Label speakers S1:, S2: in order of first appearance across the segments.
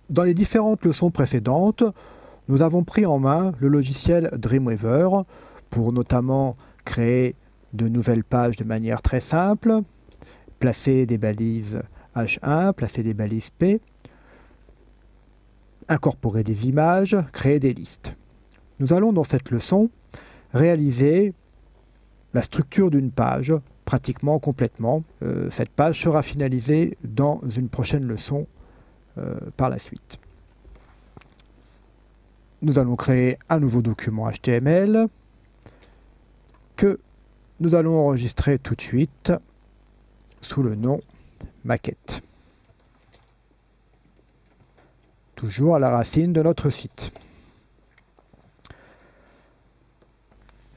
S1: Dans les différentes leçons précédentes, nous avons pris en main le logiciel Dreamweaver pour notamment créer de nouvelles pages de manière très simple, placer des balises H1, placer des balises P, incorporer des images, créer des listes. Nous allons dans cette leçon réaliser la structure d'une page pratiquement complètement. Cette page sera finalisée dans une prochaine leçon par la suite. Nous allons créer un nouveau document HTML que nous allons enregistrer tout de suite sous le nom maquette. Toujours à la racine de notre site.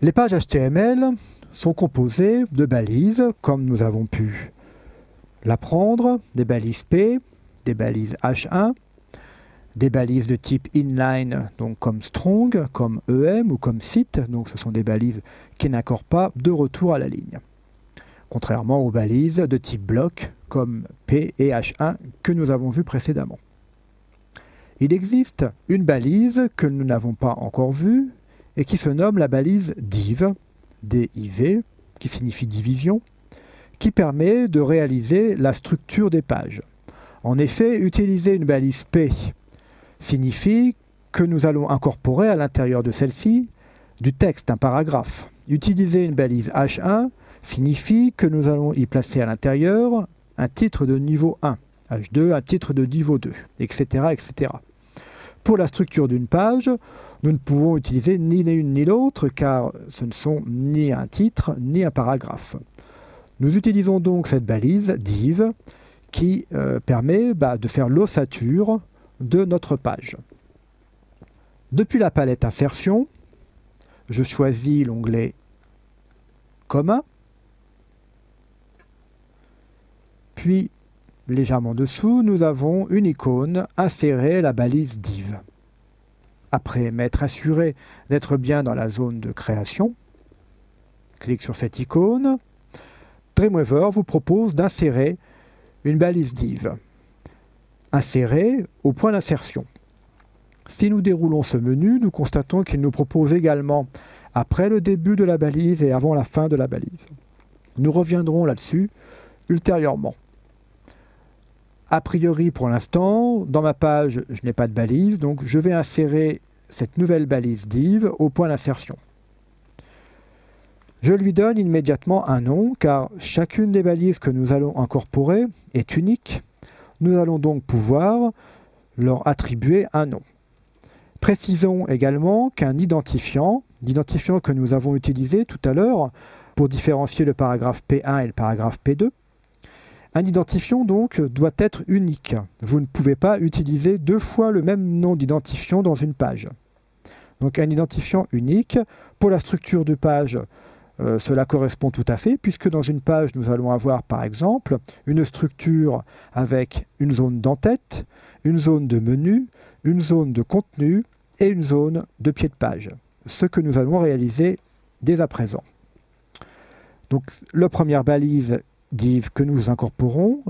S1: Les pages HTML sont composées de balises, comme nous avons pu l'apprendre, des balises P, des balises H1, des balises de type inline, donc comme strong, comme EM ou comme sit, donc ce sont des balises qui n'incorporent pas de retour à la ligne. Contrairement aux balises de type bloc, comme P et H1 que nous avons vues précédemment. Il existe une balise que nous n'avons pas encore vue et qui se nomme la balise div, D-I-V, qui signifie division, qui permet de réaliser la structure des pages. En effet, utiliser une balise P signifie que nous allons incorporer à l'intérieur de celle-ci du texte, un paragraphe. Utiliser une balise H1 signifie que nous allons y placer à l'intérieur un titre de niveau 1, H2, un titre de niveau 2, etc., etc. Pour la structure d'une page, nous ne pouvons utiliser ni l'une ni l'autre car ce ne sont ni un titre ni un paragraphe. Nous utilisons donc cette balise div qui permet de faire l'ossature de notre page. Depuis la palette insertion, je choisis l'onglet commun, puis légèrement dessous, nous avons une icône insérer la balise div. Après m'être assuré d'être bien dans la zone de création, clique sur cette icône. Dreamweaver vous propose d'insérer une balise div. Insérer au point d'insertion. Si nous déroulons ce menu, nous constatons qu'il nous propose également après le début de la balise et avant la fin de la balise. Nous reviendrons là-dessus ultérieurement. A priori, pour l'instant, dans ma page, je n'ai pas de balise, donc je vais insérer cette nouvelle balise div au point d'insertion. Je lui donne immédiatement un nom, car chacune des balises que nous allons incorporer est unique. Nous allons donc pouvoir leur attribuer un nom. Précisons également qu'un identifiant, l'identifiant que nous avons utilisé tout à l'heure pour différencier le paragraphe P1 et le paragraphe P2, un identifiant donc doit être unique. Vous ne pouvez pas utiliser deux fois le même nom d'identifiant dans une page. Donc un identifiant unique. Pour la structure de page, cela correspond tout à fait, puisque dans une page, nous allons avoir par exemple une structure avec une zone d'en-tête, une zone de menu, une zone de contenu et une zone de pied de page. Ce que nous allons réaliser dès à présent. Donc la première balise div que nous incorporons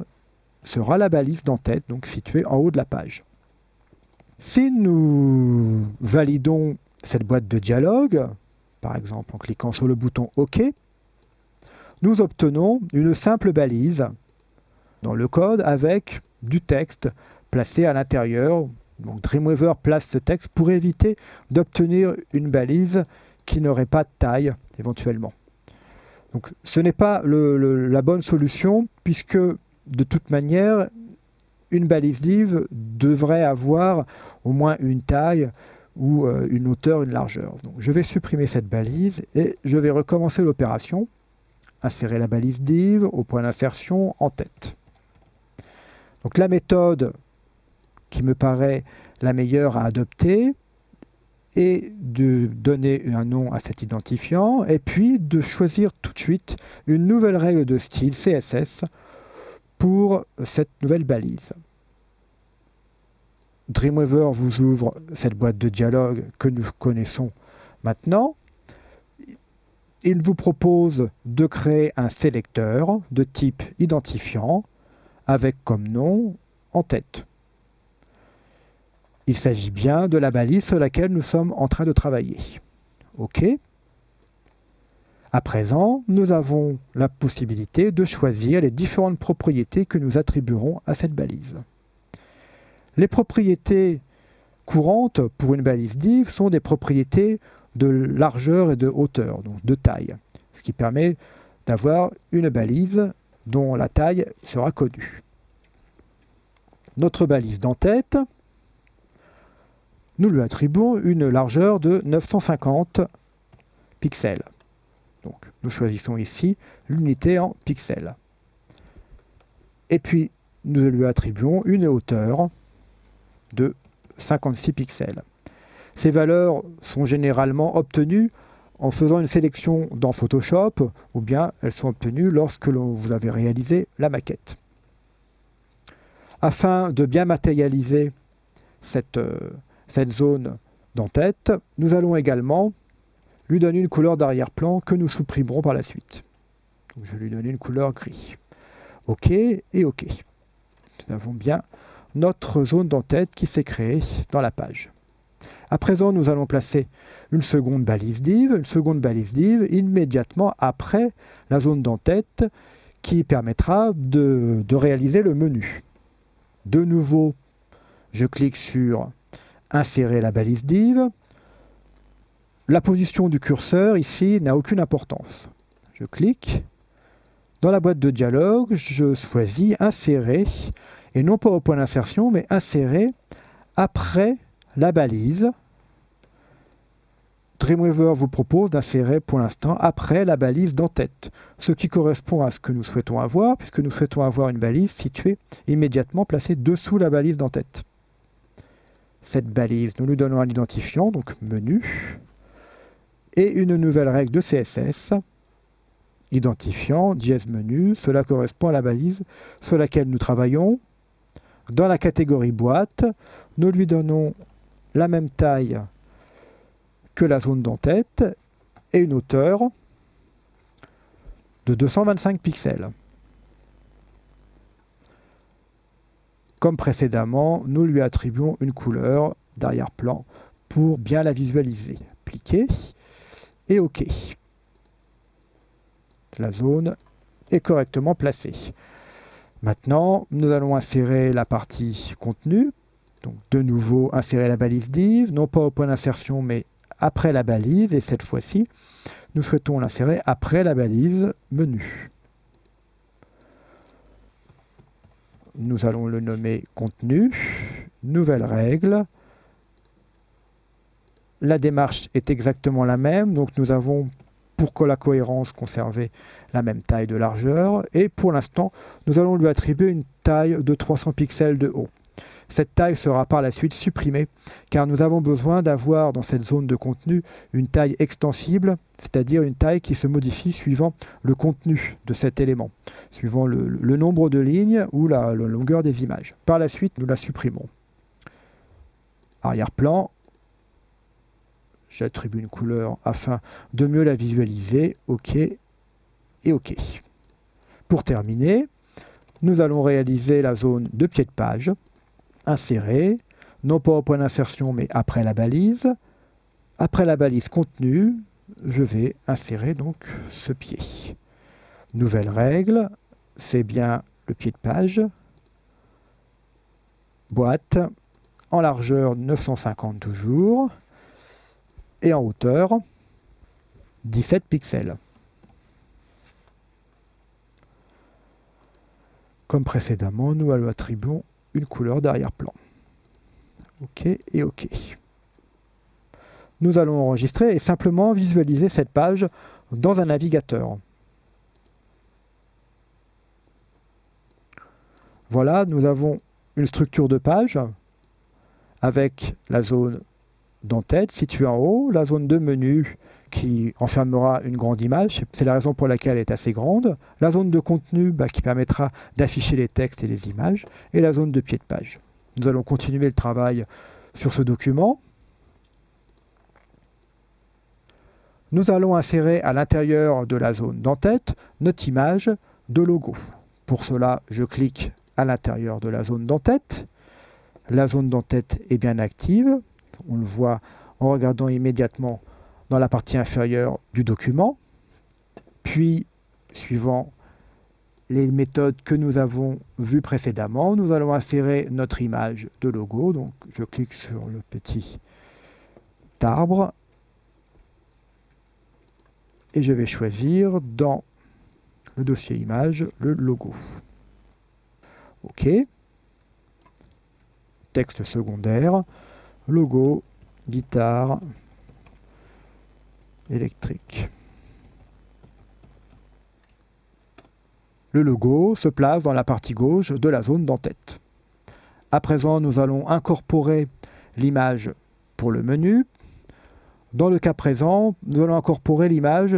S1: sera la balise d'en-tête, donc située en haut de la page. Si nous validons cette boîte de dialogue, par exemple en cliquant sur le bouton OK, nous obtenons une simple balise dans le code avec du texte placé à l'intérieur. Donc Dreamweaver place ce texte pour éviter d'obtenir une balise qui n'aurait pas de taille éventuellement. Donc ce n'est pas la bonne solution puisque de toute manière une balise div devrait avoir au moins une taille ou une hauteur, une largeur. Donc je vais supprimer cette balise et je vais recommencer l'opération. Insérer la balise div au point d'insertion en tête. Donc la méthode qui me paraît la meilleure à adopter est de donner un nom à cet identifiant et puis de choisir tout de suite une nouvelle règle de style CSS pour cette nouvelle balise. Dreamweaver vous ouvre cette boîte de dialogue que nous connaissons maintenant. Il vous propose de créer un sélecteur de type identifiant avec comme nom en tête. Il s'agit bien de la balise sur laquelle nous sommes en train de travailler. OK. À présent, nous avons la possibilité de choisir les différentes propriétés que nous attribuerons à cette balise. Les propriétés courantes pour une balise div sont des propriétés de largeur et de hauteur, donc de taille, ce qui permet d'avoir une balise dont la taille sera connue. Notre balise d'entête, nous lui attribuons une largeur de 950 pixels. Donc, nous choisissons ici l'unité en pixels. Et puis, nous lui attribuons une hauteur de 56 pixels. Ces valeurs sont généralement obtenues en faisant une sélection dans Photoshop, ou bien elles sont obtenues lorsque vous avez réalisé la maquette. Afin de bien matérialiser cette zone d'entête, nous allons également lui donner une couleur d'arrière-plan que nous supprimerons par la suite. Donc, je vais lui donner une couleur gris. OK et OK. Nous avons bien notre zone d'entête qui s'est créée dans la page. À présent, nous allons placer une seconde balise div immédiatement après la zone d'entête qui permettra de réaliser le menu. De nouveau, je clique sur Insérer la balise div. La position du curseur ici n'a aucune importance. Je clique. Dans la boîte de dialogue, je choisis Insérer, et non pas au point d'insertion, mais Insérer après la balise. Dreamweaver vous propose d'insérer pour l'instant après la balise d'entête, ce qui correspond à ce que nous souhaitons avoir, puisque nous souhaitons avoir une balise située immédiatement placée dessous la balise d'entête. Cette balise, nous lui donnons un identifiant, donc menu, et une nouvelle règle de CSS, identifiant, dièse menu, cela correspond à la balise sur laquelle nous travaillons. Dans la catégorie boîte, nous lui donnons la même taille que la zone d'entête et une hauteur de 225 pixels. Comme précédemment, nous lui attribuons une couleur d'arrière-plan pour bien la visualiser. Appliquer et OK. La zone est correctement placée. Maintenant, nous allons insérer la partie contenu. Donc, de nouveau, insérer la balise div, non pas au point d'insertion, mais après la balise. Et cette fois-ci, nous souhaitons l'insérer après la balise menu. Nous allons le nommer contenu, nouvelle règle. La démarche est exactement la même, donc nous avons, pour que la cohérence, conservé la même taille de largeur. Et pour l'instant, nous allons lui attribuer une taille de 300 pixels de haut. Cette taille sera par la suite supprimée, car nous avons besoin d'avoir dans cette zone de contenu une taille extensible, c'est-à-dire une taille qui se modifie suivant le contenu de cet élément, suivant le nombre de lignes ou la longueur des images. Par la suite, nous la supprimons. Arrière-plan, j'attribue une couleur afin de mieux la visualiser. OK et OK. Pour terminer, nous allons réaliser la zone de pied de page. Insérer, non pas au point d'insertion, mais après la balise. Après la balise contenu, je vais insérer donc ce pied. Nouvelle règle, c'est bien le pied de page. Boîte, en largeur 950 toujours, et en hauteur 17 pixels. Comme précédemment, nous lui attribuons une couleur d'arrière-plan. OK et OK. Nous allons enregistrer et simplement visualiser cette page dans un navigateur. Voilà, nous avons une structure de page avec la zone d'entête située en haut, la zone de menu qui enfermera une grande image, c'est la raison pour laquelle elle est assez grande, la zone de contenu qui permettra d'afficher les textes et les images, et la zone de pied de page. Nous allons continuer le travail sur ce document. Nous allons insérer à l'intérieur de la zone d'entête notre image de logo. Pour cela, je clique à l'intérieur de la zone d'entête, la zone d'entête est bien active. On le voit en regardant immédiatement dans la partie inférieure du document. Puis, suivant les méthodes que nous avons vues précédemment, nous allons insérer notre image de logo. Donc, je clique sur le petit arbre et je vais choisir dans le dossier image le logo. OK. Texte secondaire, logo, guitare électrique. Le logo se place dans la partie gauche de la zone d'entête. À présent, nous allons incorporer l'image pour le menu. Dans le cas présent, nous allons incorporer l'image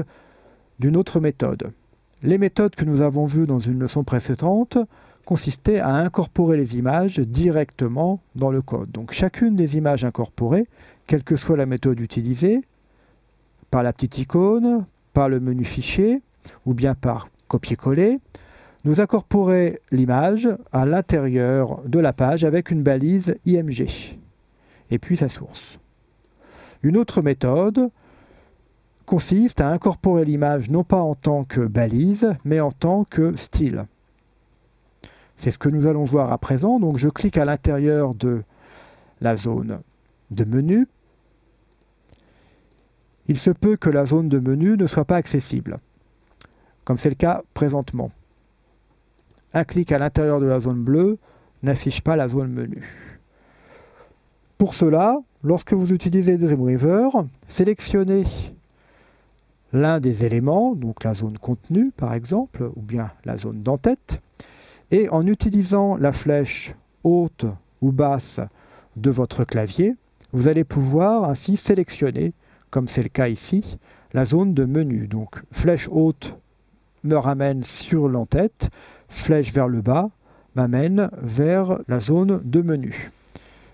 S1: d'une autre méthode. Les méthodes que nous avons vues dans une leçon précédente consistaient à incorporer les images directement dans le code. Donc chacune des images incorporées, quelle que soit la méthode utilisée, par la petite icône, par le menu fichier ou bien par copier-coller, nous incorporer l'image à l'intérieur de la page avec une balise IMG et puis sa source. Une autre méthode consiste à incorporer l'image non pas en tant que balise, mais en tant que style. C'est ce que nous allons voir à présent. Donc je clique à l'intérieur de la zone de menu. Il se peut que la zone de menu ne soit pas accessible, comme c'est le cas présentement. Un clic à l'intérieur de la zone bleue n'affiche pas la zone menu. Pour cela, lorsque vous utilisez Dreamweaver, sélectionnez l'un des éléments, donc la zone contenue par exemple, ou bien la zone d'entête, et en utilisant la flèche haute ou basse de votre clavier, vous allez pouvoir ainsi sélectionner, comme c'est le cas ici, la zone de menu. Donc flèche haute me ramène sur l'entête, flèche vers le bas m'amène vers la zone de menu.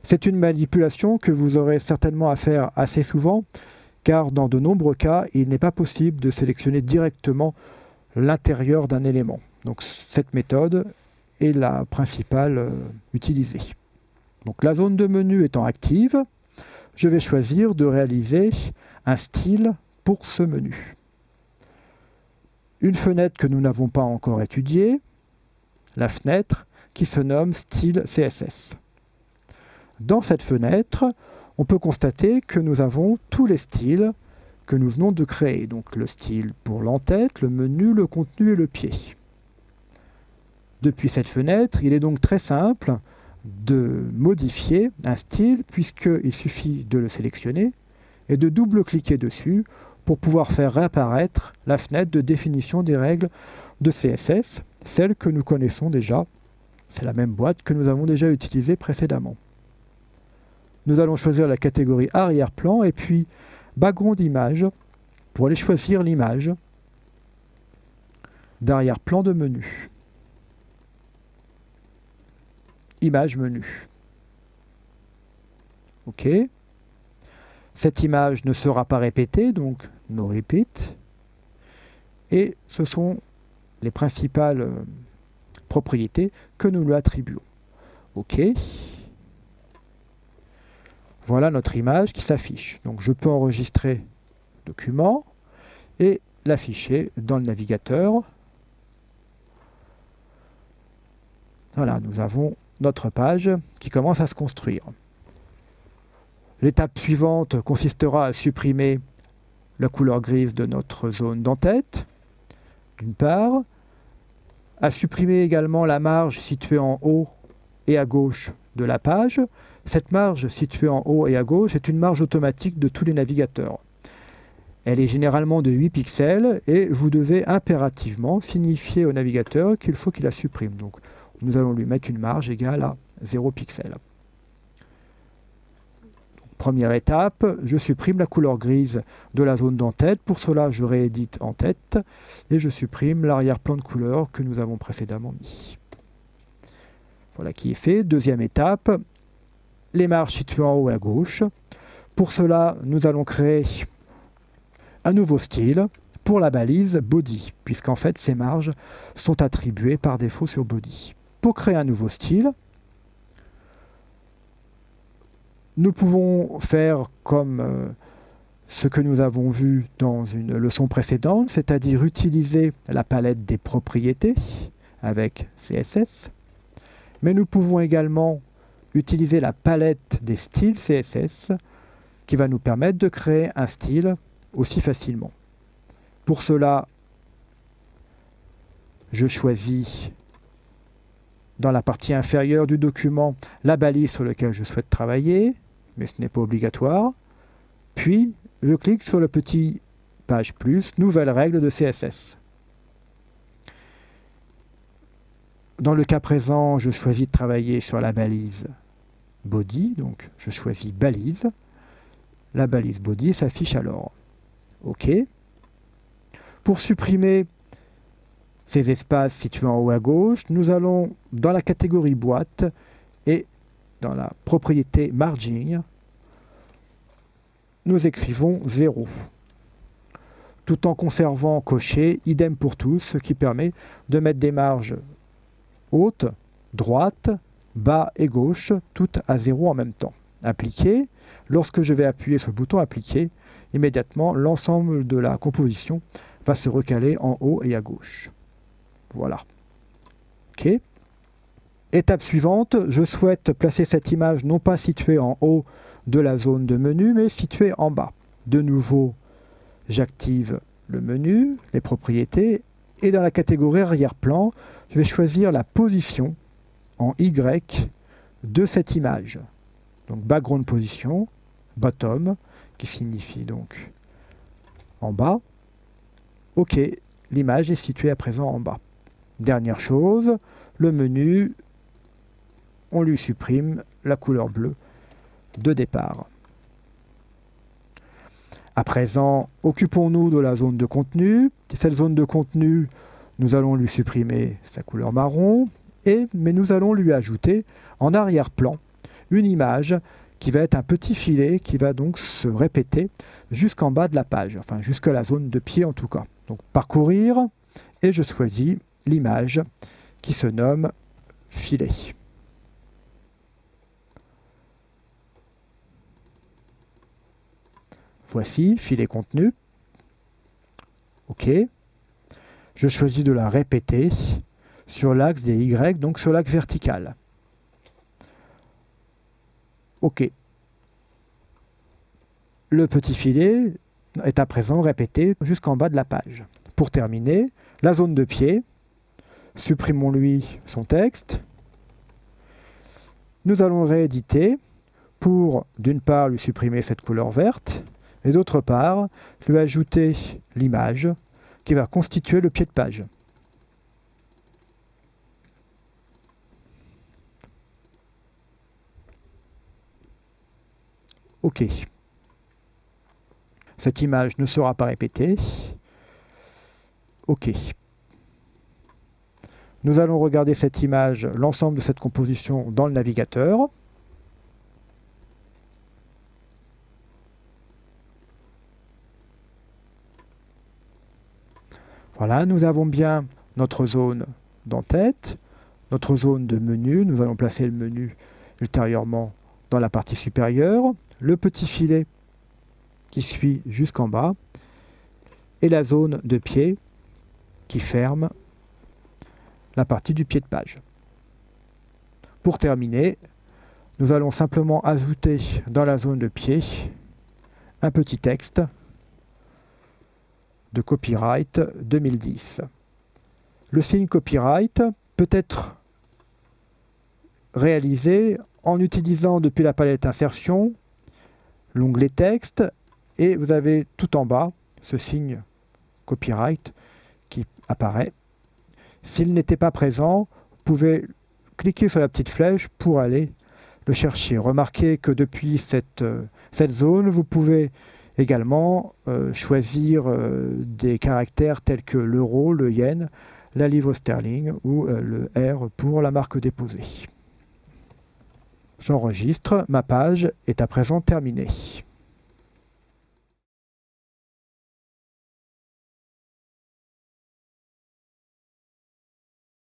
S1: C'est une manipulation que vous aurez certainement à faire assez souvent, car dans de nombreux cas, il n'est pas possible de sélectionner directement l'intérieur d'un élément. Donc cette méthode est la principale utilisée. Donc la zone de menu étant active, je vais choisir de réaliser un style pour ce menu. Une fenêtre que nous n'avons pas encore étudiée, la fenêtre qui se nomme style CSS. Dans cette fenêtre, on peut constater que nous avons tous les styles que nous venons de créer. Donc le style pour l'entête, le menu, le contenu et le pied. Depuis cette fenêtre, il est donc très simple de modifier un style puisqu'il suffit de le sélectionner et de double-cliquer dessus pour pouvoir faire réapparaître la fenêtre de définition des règles de CSS, celle que nous connaissons déjà. C'est la même boîte que nous avons déjà utilisée précédemment. Nous allons choisir la catégorie arrière-plan et puis background image pour aller choisir l'image d'arrière-plan de menu. Image menu. OK. Cette image ne sera pas répétée, donc no repeat. Et ce sont les principales propriétés que nous lui attribuons. OK. Voilà notre image qui s'affiche. Donc je peux enregistrer le document et l'afficher dans le navigateur. Voilà, nous avons notre page qui commence à se construire. L'étape suivante consistera à supprimer la couleur grise de notre zone d'entête, d'une part, à supprimer également la marge située en haut et à gauche de la page. Cette marge située en haut et à gauche est une marge automatique de tous les navigateurs. Elle est généralement de 8 pixels et vous devez impérativement signifier au navigateur qu'il faut qu'il la supprime. Donc, nous allons lui mettre une marge égale à 0 pixels. Première étape, je supprime la couleur grise de la zone d'entête. Pour cela, je réédite en tête et je supprime l'arrière-plan de couleur que nous avons précédemment mis. Voilà qui est fait. Deuxième étape, les marges situées en haut et à gauche. Pour cela, nous allons créer un nouveau style pour la balise body, puisqu'en fait, ces marges sont attribuées par défaut sur body. Pour créer un nouveau style, Nous pouvons faire comme ce que nous avons vu dans une leçon précédente, c'est-à-dire utiliser la palette des propriétés avec CSS, mais nous pouvons également utiliser la palette des styles CSS qui va nous permettre de créer un style aussi facilement. Pour cela, je choisis dans la partie inférieure du document la balise sur laquelle je souhaite travailler, mais ce n'est pas obligatoire. Puis, je clique sur le petit page plus, nouvelle règle de CSS. Dans le cas présent, je choisis de travailler sur la balise body, donc je choisis balise. La balise body s'affiche alors. OK. Pour supprimer ces espaces situés en haut à gauche, nous allons dans la catégorie boîte et dans la propriété margin, nous écrivons 0, tout en conservant coché, idem pour tous, ce qui permet de mettre des marges hautes, droites, bas et gauche, toutes à 0 en même temps. Appliquer, lorsque je vais appuyer sur le bouton appliquer, immédiatement l'ensemble de la composition va se recaler en haut et à gauche. Voilà. OK. Étape suivante, je souhaite placer cette image non pas située en haut de la zone de menu, mais située en bas. De nouveau, j'active le menu, les propriétés, et dans la catégorie arrière-plan, je vais choisir la position en Y de cette image. Donc background position, bottom, qui signifie donc en bas. OK, l'image est située à présent en bas. Dernière chose, le menu, on lui supprime la couleur bleue de départ. À présent, occupons-nous de la zone de contenu. Cette zone de contenu, nous allons lui supprimer sa couleur marron, mais nous allons lui ajouter en arrière-plan une image qui va être un petit filet qui va donc se répéter jusqu'en bas de la page, enfin jusqu'à la zone de pied en tout cas. Donc parcourir, et je choisis l'image qui se nomme filet. Voici, filet contenu. OK. Je choisis de la répéter sur l'axe des Y, donc sur l'axe vertical. OK. Le petit filet est à présent répété jusqu'en bas de la page. Pour terminer, la zone de pied, supprimons-lui son texte. Nous allons rééditer pour, d'une part, lui supprimer cette couleur verte, et d'autre part, lui ajouter l'image qui va constituer le pied de page. OK. Cette image ne sera pas répétée. OK. Nous allons regarder cette image, l'ensemble de cette composition dans le navigateur. Voilà, nous avons bien notre zone d'en-tête, notre zone de menu. Nous allons placer le menu ultérieurement dans la partie supérieure, le petit filet qui suit jusqu'en bas, et la zone de pied qui ferme la partie du pied de page. Pour terminer, nous allons simplement ajouter dans la zone de pied un petit texte de copyright 2010. Le signe copyright peut être réalisé en utilisant depuis la palette insertion l'onglet texte, et vous avez tout en bas ce signe copyright qui apparaît. S'il n'était pas présent, vous pouvez cliquer sur la petite flèche pour aller le chercher. Remarquez que depuis cette zone, vous pouvez également choisir des caractères tels que l'euro, le yen, la livre sterling ou le R pour la marque déposée. J'enregistre, ma page est à présent terminée.